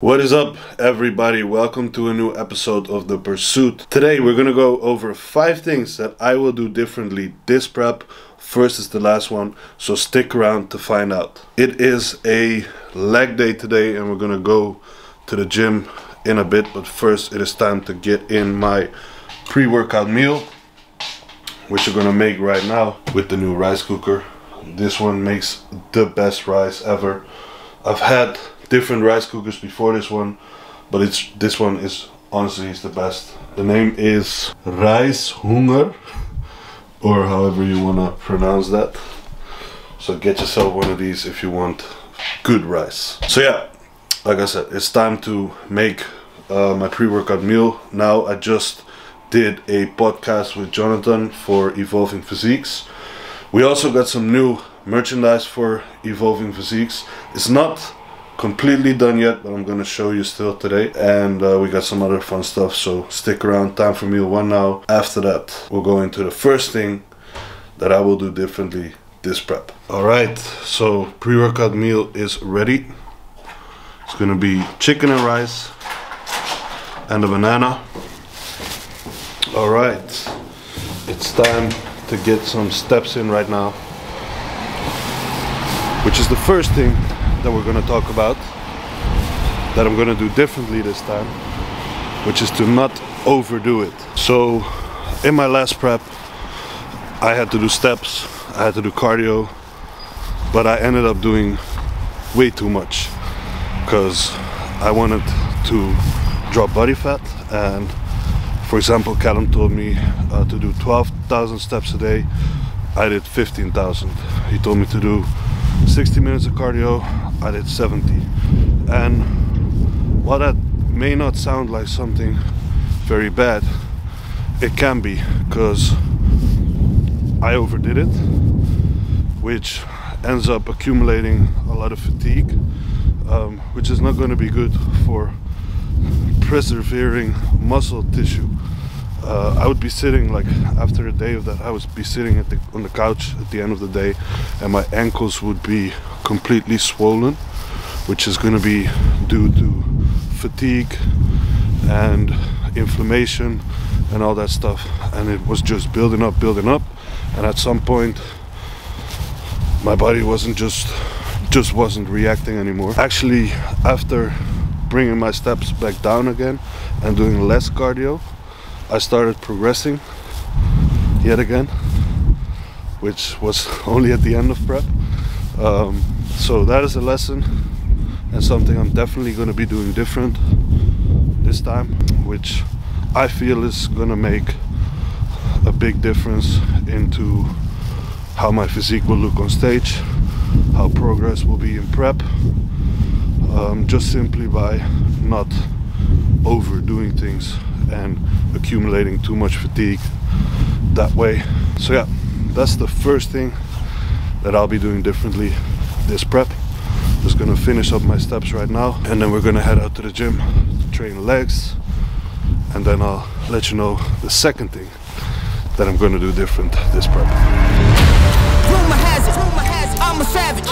What is up, everybody? Welcome to a new episode of The Pursuit. Today we're gonna go over 5 things that I will do differently this prep. First is the last one, so stick around to find out. It is a leg day today and we're gonna go to the gym in a bit, but first it is time to get in my pre-workout meal, which we're gonna make right now with the new rice cooker. This one makes the best rice ever. I've had different rice cookers before this one, but this one is honestly the best. The name is Rice Hunger, or however you want to pronounce that. So get yourself one of these if you want good rice. So yeah, like I said, it's time to make my pre-workout meal. Now I just did a podcast with Jonathan for Evolving Physiques. We also got some new merchandise for Evolving Physiques. It's not completely done yet, but I'm gonna show you still today, and we got some other fun stuff, so stick around. Time for meal 1 now. After that we'll go into the first thing that I will do differently this prep. Alright, so pre-workout meal is ready. It's gonna be chicken and rice and a banana. Alright, it's time to get some steps in right now, which is the first thing that we're going to talk about, that I'm going to do differently this time, which is to not overdo it. So in my last prep I had to do steps, I had to do cardio, but I ended up doing way too much because I wanted to drop body fat. And for example, Callum told me to do 12,000 steps a day. I did 15,000. He told me to do 60 minutes of cardio. I did 70. And while that may not sound like something very bad, it can be, because I overdid it, which ends up accumulating a lot of fatigue, which is not going to be good for preserving muscle tissue. I would be sitting, like after a day of that, I would be sitting on the couch at the end of the day, and my ankles would be completely swollen, which is going to be due to fatigue and inflammation and all that stuff. And it was just building up, and at some point my body just wasn't reacting anymore. Actually, after bringing my steps back down again and doing less cardio, I started progressing yet again, which was only at the end of prep. So that is a lesson and something I'm definitely going to be doing different this time, which I feel is going to make a big difference into how my physique will look on stage, how progress will be in prep, just simply by not overdoing things and accumulating too much fatigue that way. So yeah, that's the first thing that I'll be doing differently this prep. Just gonna finish up my steps right now, and then we're gonna head out to the gym to train legs, and then I'll let you know the second thing that I'm gonna do different this prep. Rumor has it, I'm a savage,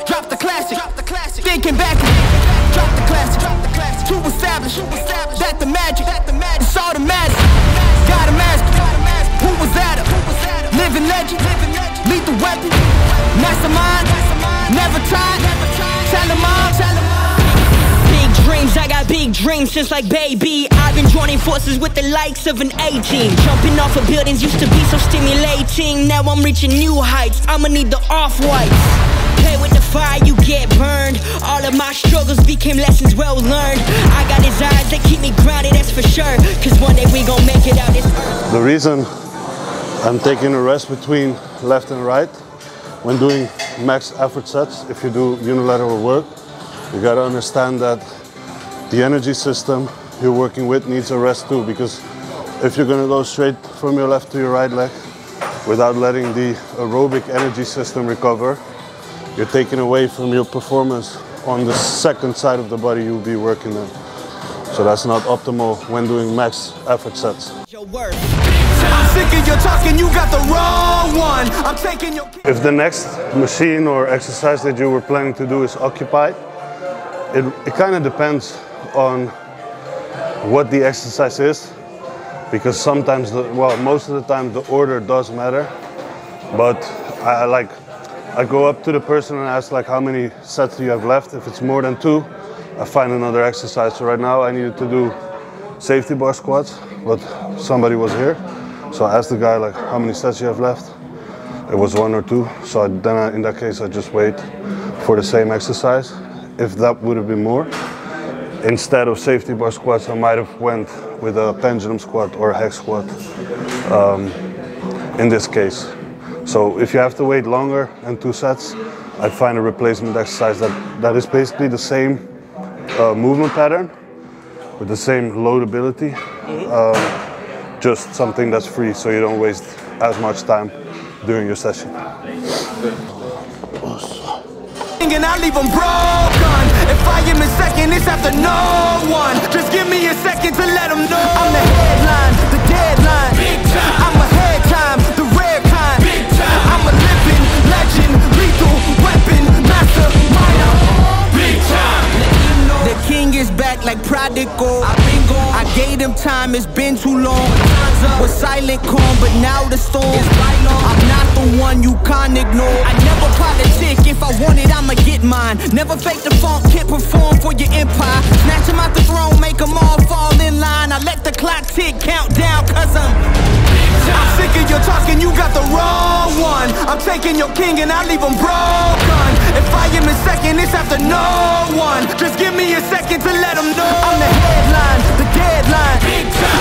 drop the classic, thinking back, drop the classic, to establish that the magic, it's automatic, got a mask, who was that, living legend, lethal weapon, mastermind, never tired, tell them all. Big dreams, I got big dreams since like baby. I've been joining forces with the likes of an A-team. Jumping off of buildings used to be so stimulating. Now I'm reaching new heights, I'ma need the off-whites. Play with the fire, you get burned. All of my struggles became lessons well learned. I got desires that keep me grounded, that's for sure. Cause one day we gon' make it out this earth. The reason I'm taking a rest between left and right when doing max effort sets, if you do unilateral work, you gotta understand that the energy system you're working with needs a rest too, because if you're gonna go straight from your left to your right leg without letting the aerobic energy system recover, you're taking away from your performance on the second side of the body you'll be working on. So that's not optimal when doing max effort sets. I'm sick of your talking, you got the wrong one. I'm taking your... If the next machine or exercise that you were planning to do is occupied, it kind of depends on what the exercise is, because sometimes, most of the time the order does matter. But I go up to the person and ask like, how many sets do you have left? If it's more than 2, I find another exercise. So right now I needed to do safety bar squats, but somebody was here. So I asked the guy like, how many sets you have left? It was 1 or 2. So in that case, I just wait for the same exercise. If that would have been more, instead of safety bar squats, I might have went with a pendulum squat or a hex squat in this case. So if you have to wait longer than 2 sets, I'd find a replacement exercise that is basically the same movement pattern with the same loadability, just something that's free so you don't waste as much time during your session. And I leave them broken. If I am in second, it's after no one. Just give me a second to let them know. I'm the headline, the deadline. Big time. I'm ahead time, the rare kind. Big time. I'm a living legend, lethal weapon, master minor. Big time. The king is back like prodigal. I've been gone. I gave him time, it's been too long. Was silent calm, but now the storm is right on. I'm not the one you can't ignore. I never politic, if I want it, I'ma get mine. Never fake the funk, can't perform for your empire. Snatch them out the throne, make them all fall in line. I let the clock tick, count down, cause I'm sick of your talking, you got the wrong one. I'm taking your king and I leave him broken. If I am in second, it's after no one. Just give me a second to let them know. I'm the headline, the deadline.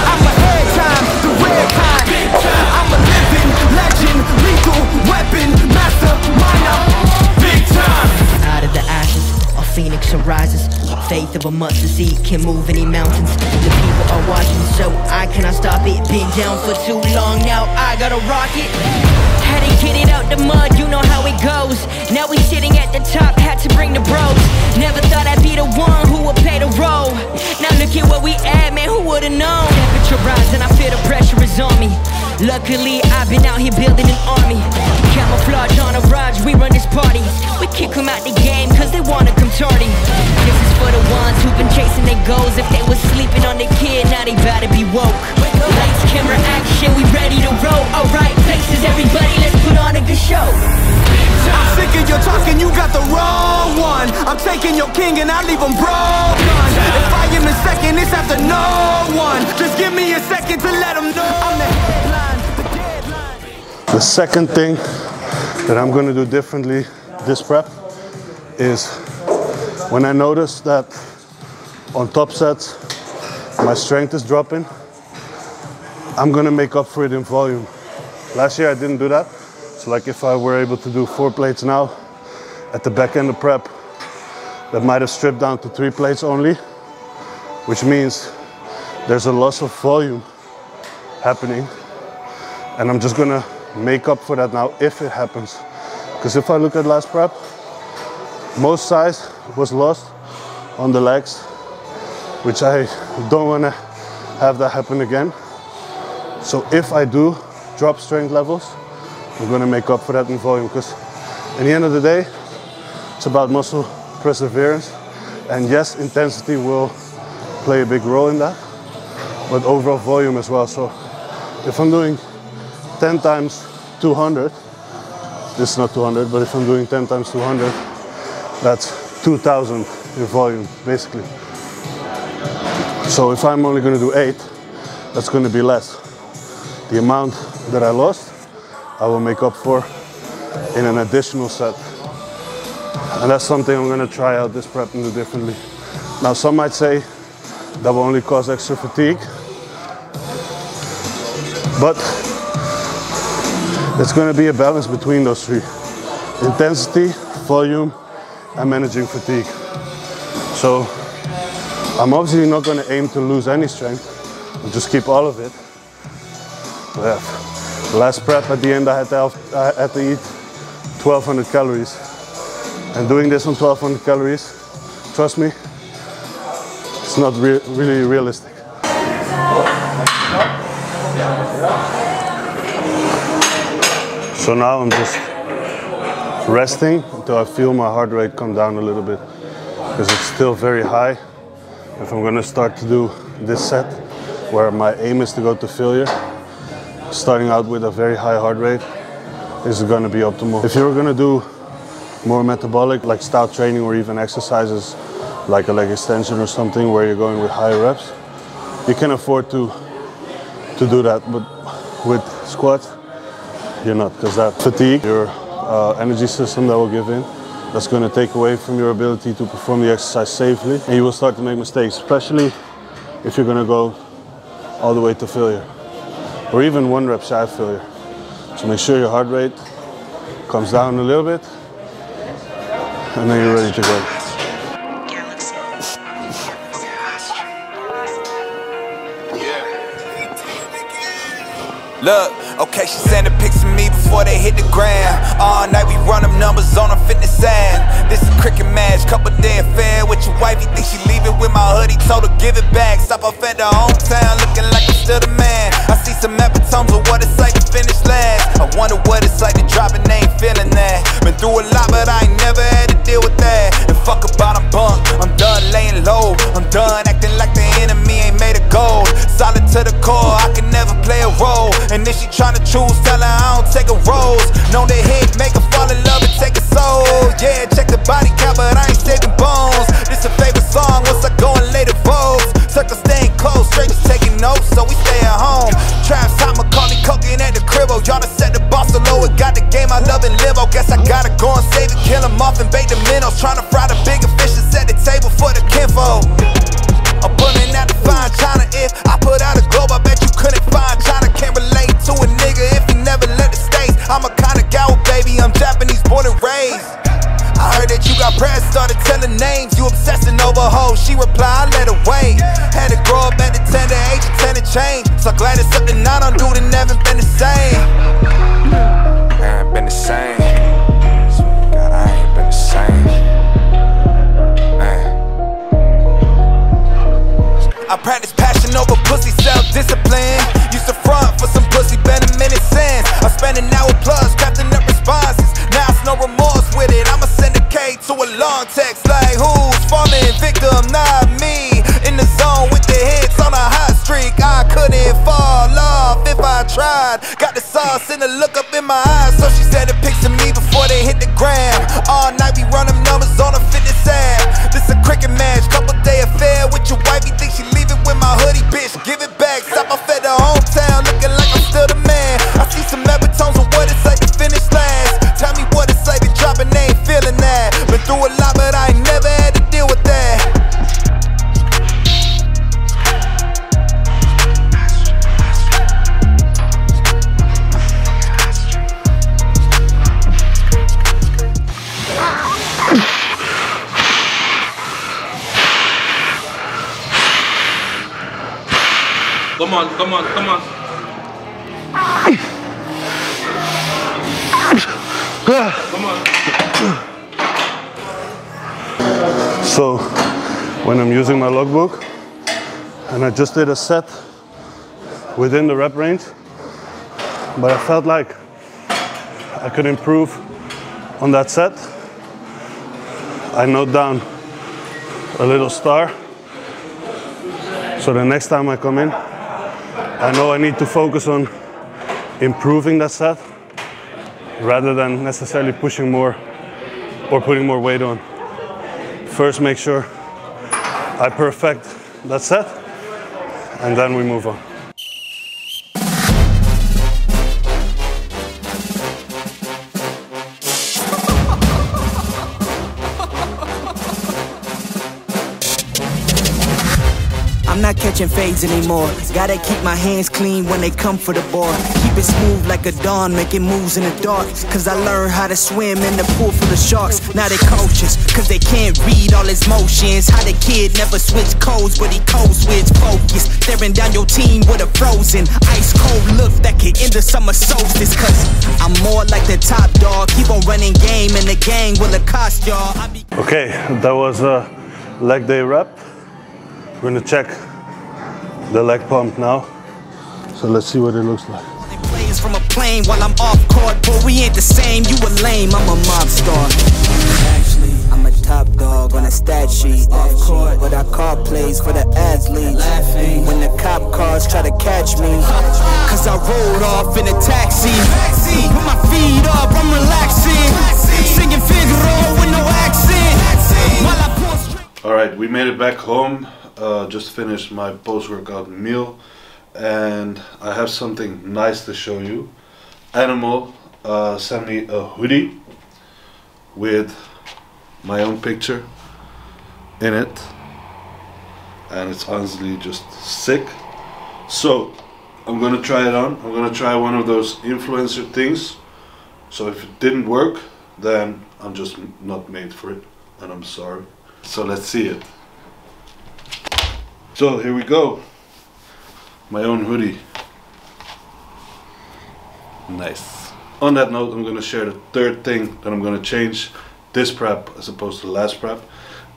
I'm ahead time, the rare kind. I'm a living legend, lethal weapon, master minor. Big time. Out of the ashes, a phoenix arises. Faith of a mustard seed can move any mountains. The people are watching, so I cannot stop it. Been down for too long, now I gotta rock it. Had to get it out the mud, you know how it goes. Now we sitting at the top, had to bring the bros. Never thought I'd be the one who would play the role. Now look at what we at, man, who would've known? Temperature rising, I feel the pressure is on me. Luckily, I've been out here building an army. Camouflage on a ride, we run this party. We kick them out the game, cause they wanna come tardy. This is for the ones who've been chasing their goals. If they was sleeping on their kid, now they bout to be woke. Lights, camera, action, we ready to roll. Alright, places, everybody, let's put on a good show. I'm sick of your talking, you got the wrong one. I'm taking your king and I leave him broken. If I am in second, it's after no one. Just give me a second to let them know. I'm the headline, the deadline. The second thing that I'm going to do differently this prep is when I notice that on top sets my strength is dropping, I'm going to make up for it in volume. Last year I didn't do that. So like if I were able to do 4 plates now, at the back end of prep, that might have stripped down to 3 plates only, which means there's a loss of volume happening. And I'm just gonna make up for that now if it happens. Because if I look at last prep, most size was lost on the legs, which I don't wanna have that happen again. So if I do drop strength levels, I'm gonna make up for that in volume, because in the end of the day, it's about muscle perseverance. And yes, intensity will play a big role in that, but overall volume as well. So if I'm doing 10 times 200, this is not 200, but if I'm doing 10 times 200, that's 2,000 in volume, basically. So if I'm only gonna do 8, that's gonna be less. The amount that I lost, I will make up for in an additional set. And that's something I'm gonna try out this prep and do differently. Now some might say that will only cause extra fatigue, but it's gonna be a balance between those 3. Intensity, volume, and managing fatigue. So I'm obviously not gonna aim to lose any strength, and just keep all of it. But yeah. Last prep at the end I had to eat 1,200 calories. And doing this on 1,200 calories, trust me, it's not really realistic. So now I'm just resting until I feel my heart rate come down a little bit. because it's still very high. If I'm gonna start to do this set, where my aim is to go to failure, starting out with a very high heart rate is gonna be optimal. If you're gonna do more metabolic, like style training, or even exercises like a leg extension or something where you're going with higher reps, you can afford to do that. But with squats, you're not, because that fatigue, your energy system that will give in, that's going to take away from your ability to perform the exercise safely, and you will start to make mistakes, especially if you're going to go all the way to failure, or even 1 rep shy of failure. So make sure your heart rate comes down a little bit, and then you're ready to go. Look, okay, she sending pics of me before they hit the ground. All night we run them numbers on a fitness side. This is a cricket match, couple day affair with your wife. You think she leaving with my hoodie, told her give it back. Stop off at the hometown, looking like I'm still the man. I see some epitomes of what it's like to finish last. I wonder what it's like to drop and ain't feeling that. Been through a lot, but I ain't never had to deal with that. And fuck about I'm bunk, I'm done laying low. I'm done acting like the enemy ain't made of gold. Solid to the core, I can never play a role. And if she tryna choose, tell her I don't take a rose. Know the hit, make her fall in love and take a soul. Yeah, check the body count, but I ain't saving bones. This a favorite song, once I go and lay the votes. Circle staying close, strangers taking notes, so we stay at home. Traps hot, Macaulay cooking at the cribbo. Y'all done set the boss so low, it got the game I love and live. Guess I gotta go and save it, kill him off and bait the minnows. Tryna fry the bigger fish and set the table for the kinfolk. I'm pulling out the fine China. If I put out a globe, I bet you couldn't find China. Can't relate to a nigga if he never left the States. I'm a kind of gal, baby, I'm Japanese born and raised. I heard that you got press, started telling names. You obsessing over hoes, she replied, I let her wait. Had to grow up at the tender age of 10 to change. So glad it's something I don't do that never been the same. I ain't been the same. God, I ain't been the same. I practice passion over pussy, self-discipline. Used to front for some pussy, been a minute since. I spent an hour plus crafting up responses. Now it's no remorse with it, I'ma send a K to a long text like who's falling victim, not me. In the zone with the hits on a hot streak. I couldn't fall off if I tried. Got the sauce and the look up in my eyes, so she said the pics of me before they hit the gram. All night we run them numbers on a fitness app. This a cricket match, couple day affair with your wife. You think she leaving with my hoodie, bitch, give it back. Stop off at the hometown, looking like I'm still the man. I see some epitomes of what it's like to finish last. Tell me what it's like to drop and they ain't feeling that. Been through a lot, but I ain't never had to deal with that. Come on, come on, come on. Come on. So when I'm using my logbook and I just did a set within the rep range, but I felt like I could improve on that set, I note down a little star. So the next time I come in, I know I need to focus on improving that set rather than necessarily pushing more or putting more weight on. First, make sure I perfect that set, and then we move on. I'm not catching fades anymore. Gotta keep my hands clean when they come for the board. Keep it smooth like a dawn, making moves in the dark. Cause I learned how to swim in the pool full of sharks. Now they coaches, cause they can't read all his motions. How the kid never switch codes, but he code switch focus. Staring down your team with a frozen ice cold look that could end the summer solstice. Cause I'm more like the top dog. Keep on running game and the gang will accost y'all. Okay, that was a leg day rep. We're gonna check the leg pump now. So let's see what it looks like. Plays from a plane while I'm off court, but we ain't the same. You a lame, I'm a mob star. Actually, I'm I'm a top dog on a stat sheet. Off court, but I call plays for the athletes. Laughing when the cop cars try to catch me, cause I rolled off in a taxi. Put my feet up, I'm relaxing. Singing Figaro with no accent. While I pour straight. Alright, we made it back home. Just finished my post-workout meal, and I have something nice to show you. Animal sent me a hoodie with my own picture in it, and it's honestly just sick. So I'm gonna try it on. I'm gonna try one of those influencer things. So if it didn't work, then I'm just not made for it, and I'm sorry. So let's see it. So here we go. My own hoodie. Nice. On that note, I'm gonna share the third thing that I'm gonna change this prep as opposed to the last prep,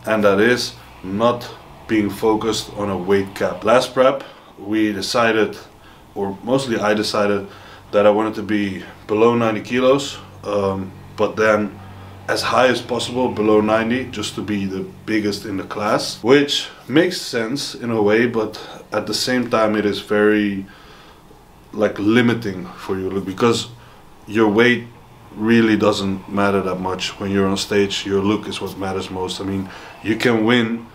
and that is not being focused on a weight cap. Last prep we decided, or mostly I decided, that I wanted to be below 90 kilos, but then as high as possible below 90, just to be the biggest in the class, which makes sense in a way, but at the same time it is very like limiting for you, because your weight really doesn't matter that much when you're on stage. Your look is what matters most. I mean, you can win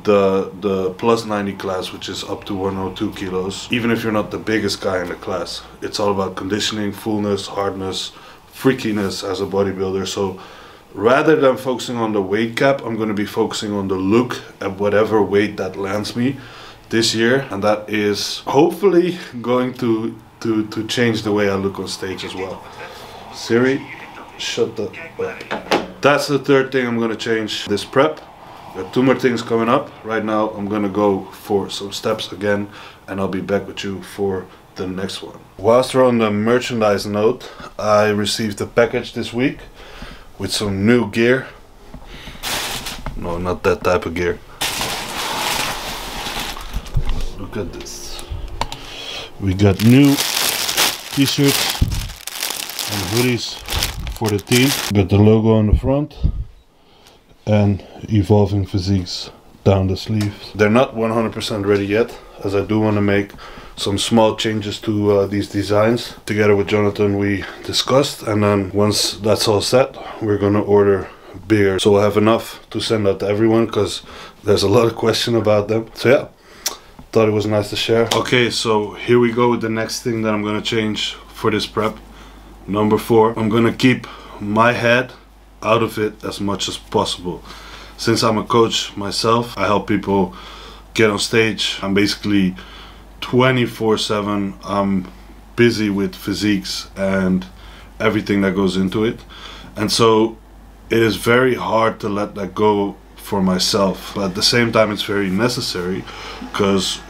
the plus 90 class, which is up to 102 kilos, even if you're not the biggest guy in the class. It's all about conditioning, fullness, hardness, freakiness as a bodybuilder. So rather than focusing on the weight cap, I'm going to be focusing on the look at whatever weight that lands me this year, and that is hopefully going to change the way I look on stage as well. Siri, shut up. That's the third thing I'm going to change this prep. Got two more things coming up. Right now I'm going to go for some steps again, and I'll be back with you for the next one. Whilst we're on the merchandise note, I received a package this week with some new gear. No, not that type of gear. Look at this. We got new t-shirts and hoodies for the team. Got the logo on the front and Evolving Physiques down the sleeves. They're not 100% ready yet, as I do want to make some small changes to these designs. Together with Jonathan we discussed, and then once that's all set, we're gonna order bigger, so we'll have enough to send out to everyone, because there's a lot of question about them. So yeah, thought it was nice to share. Okay, so here we go with the next thing that I'm gonna change for this prep. Number 4, I'm gonna keep my head out of it as much as possible. Since I'm a coach myself, I help people get on stage. I'm basically 24/7. I'm busy with physiques and everything that goes into it, and so it is very hard to let that go for myself, but at the same time it's very necessary, because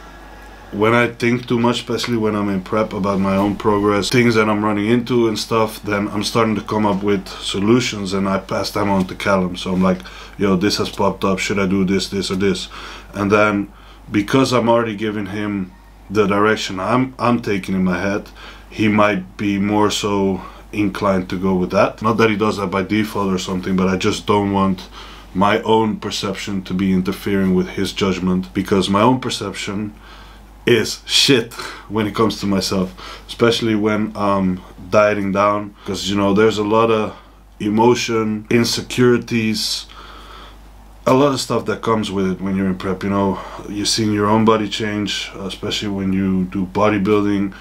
when I think too much, especially when I'm in prep, about my own progress, things that I'm running into and stuff, then I'm starting to come up with solutions, and I pass them on to Callum. So I'm like, yo, this has popped up, should I do this, this or this? And then because I'm already giving him the direction I'm taking in my head, he might be more so inclined to go with that. Not that he does that by default or something, but I just don't want my own perception to be interfering with his judgment, because my own perception is shit when it comes to myself, especially when I'm dieting down, because, you know, there's a lot of emotion, insecurities, a lot of stuff that comes with it when you're in prep. You know, you're seeing your own body change, especially when you do bodybuilding.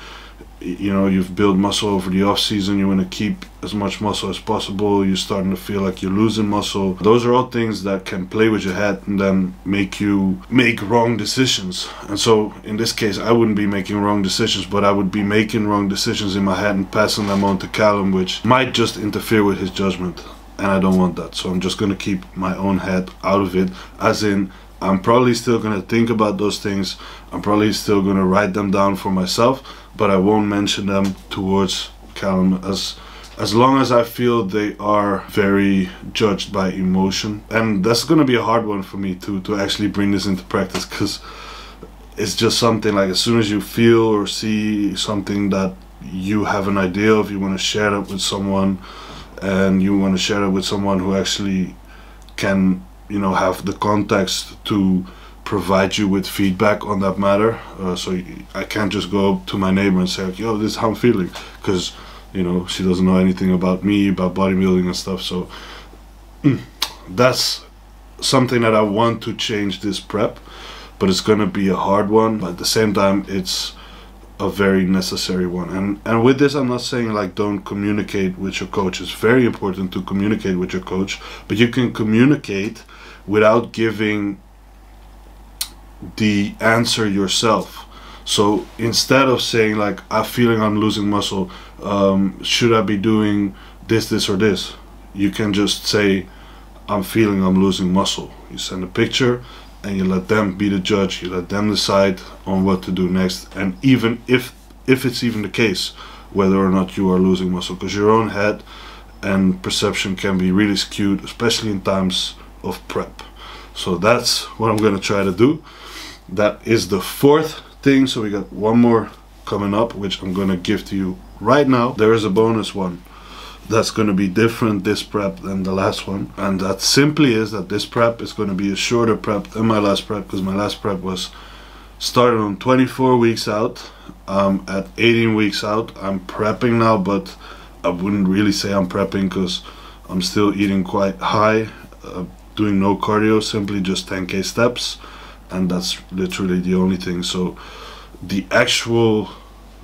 You know, you've built muscle over the off season, you want to keep as much muscle as possible, you're starting to feel like you're losing muscle. Those are all things that can play with your head and then make you make wrong decisions. And so in this case I wouldn't be making wrong decisions, but I would be making wrong decisions in my head and passing them on to Callum, which might just interfere with his judgment, and I don't want that. So I'm just going to keep my own head out of it, as in I'm probably still going to think about those things, I'm probably still going to write them down for myself, but I won't mention them towards Callum, as long as I feel they are very judged by emotion. And that's going to be a hard one for me to actually bring this into practice, because it's just something like, as soon as you feel or see something that you have an idea of, you want to share it with someone, and you want to share it with someone who actually can, you know, have the context to provide you with feedback on that matter. So I can't just go up to my neighbor and say, like, yo, this is how I'm feeling, because, you know, she doesn't know anything about me, about bodybuilding and stuff. So that's something that I want to change this prep, but it's gonna be a hard one. But at the same time, it's a very necessary one. And with this, I'm not saying like don't communicate with your coach. It's very important to communicate with your coach, but you can communicate without giving the answer yourself. So instead of saying like, I'm feeling I'm losing muscle, should I be doing this or this, you can just say, I'm feeling I'm losing muscle. You send a picture and you let them be the judge. You let them decide on what to do next. And even if it's even the case whether or not you are losing muscle, because your own head and perception can be really skewed, especially in times of prep. So that's what I'm gonna try to do. That is the fourth thing. So we got one more coming up, which I'm gonna give to you right now. There is a bonus one that's going to be different this prep than the last one, and that simply is that this prep is going to be a shorter prep than my last prep, because my last prep was started on 24 weeks out. At 18 weeks out I'm prepping now, but I wouldn't really say I'm prepping because I'm still eating quite high, doing no cardio, simply just 10k steps, and that's literally the only thing. So the actual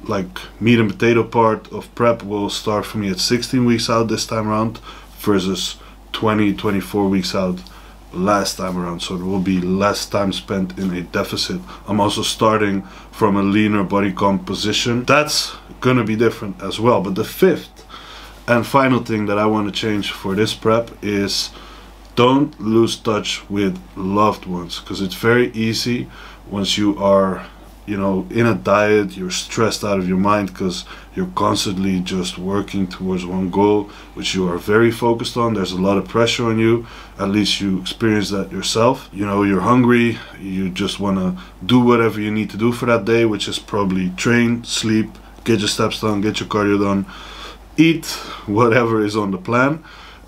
like meat and potato part of prep will start for me at 16 weeks out this time around versus 24 weeks out last time around. So there will be less time spent in a deficit. I'm also starting from a leaner body composition. That's gonna be different as well. But the fifth and final thing that I want to change for this prep is don't lose touch with loved ones, because it's very easy once you are, you know, in a diet, you're stressed out of your mind because you're constantly just working towards one goal, which you are very focused on. There's a lot of pressure on you. At least you experience that yourself. You know, you're hungry, you just want to do whatever you need to do for that day, which is probably train, sleep, get your steps done, get your cardio done, eat whatever is on the plan,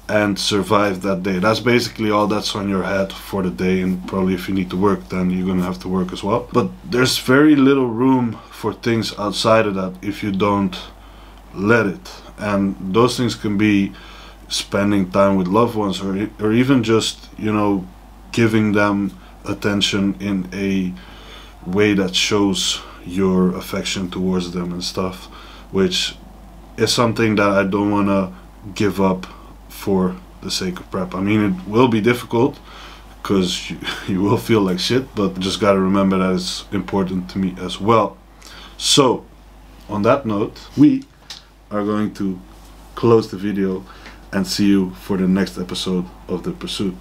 and survive that day. That's basically all that's on your head for the day. And probably if you need to work, then you're gonna have to work as well. But there's very little room for things outside of that if you don't let it. And those things can be spending time with loved ones, or even just, you know, giving them attention in a way that shows your affection towards them and stuff, which is something that I don't want to give up for the sake of prep. I mean, it will be difficult because you will feel like shit, but just gotta remember that it's important to me as well. So on that note, we are going to close the video and see you for the next episode of The Pursuit.